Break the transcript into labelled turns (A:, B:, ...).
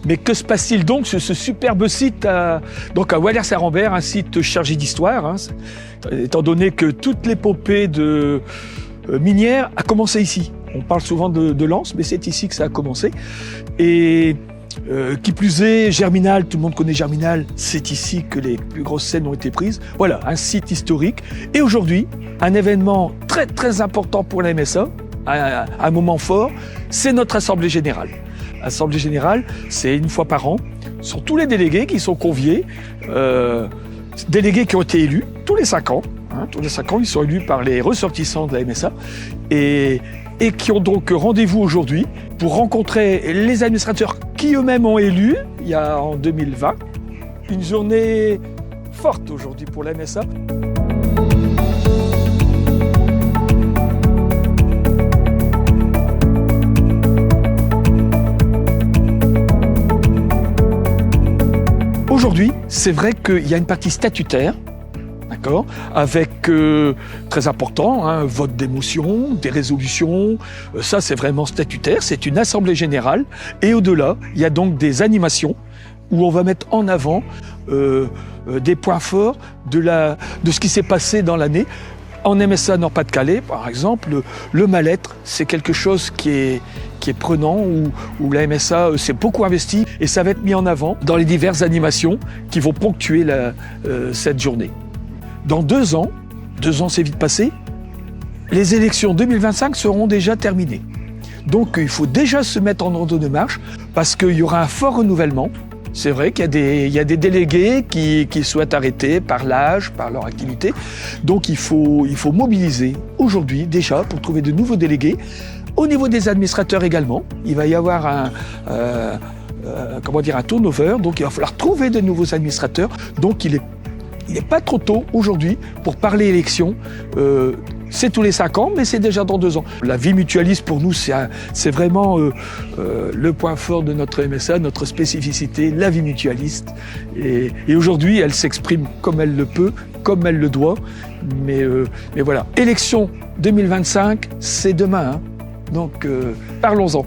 A: Mais que se passe-t-il donc sur ce superbe site à Wallière-Saint-Rambert, un site chargé d'histoire, hein, étant donné que toute l'épopée de minière a commencé ici. On parle souvent de Lens, mais c'est ici que ça a commencé. Et qui plus est, Germinal, tout le monde connaît Germinal, c'est ici que les plus grosses scènes ont été prises. Voilà, un site historique. Et aujourd'hui, un événement très très important pour la MSA, un moment fort, c'est notre Assemblée Générale. Assemblée Générale, c'est une fois par an. Ce sont tous les délégués qui sont conviés, délégués qui ont été élus tous les 5 ans. Hein, tous les 5 ans, ils sont élus par les ressortissants de la MSA et qui ont donc rendez-vous aujourd'hui pour rencontrer les administrateurs qui eux-mêmes ont élu, il y a en 2020. Une journée forte aujourd'hui pour la MSA. Aujourd'hui, c'est vrai qu'il y a une partie statutaire, d'accord, avec très important, hein, vote des motions, des résolutions, ça c'est vraiment statutaire, c'est une assemblée générale. Et au-delà, il y a donc des animations où on va mettre en avant des points forts de ce qui s'est passé dans l'année. En MSA Nord-Pas-de-Calais, par exemple, le mal-être, c'est quelque chose qui est prenant, où la MSA s'est beaucoup investie et ça va être mis en avant dans les diverses animations qui vont ponctuer cette journée. Dans 2 ans c'est vite passé, les élections 2025 seront déjà terminées. Donc il faut déjà se mettre en ordre de marche parce qu'il y aura un fort renouvellement. C'est vrai qu'il y a des délégués qui souhaitent arrêter par l'âge, par leur activité. Donc il faut mobiliser aujourd'hui déjà pour trouver de nouveaux délégués. Au niveau des administrateurs également, il va y avoir un turnover. Donc il va falloir trouver de nouveaux administrateurs. Donc il n'est pas trop tôt aujourd'hui pour parler élection. C'est tous les 5 ans, mais c'est déjà dans 2 ans. La vie mutualiste, pour nous, c'est vraiment le point fort de notre MSA, notre spécificité, la vie mutualiste. Et aujourd'hui, elle s'exprime comme elle le peut, comme elle le doit. Mais voilà, élection 2025, c'est demain. Hein. Donc, parlons-en.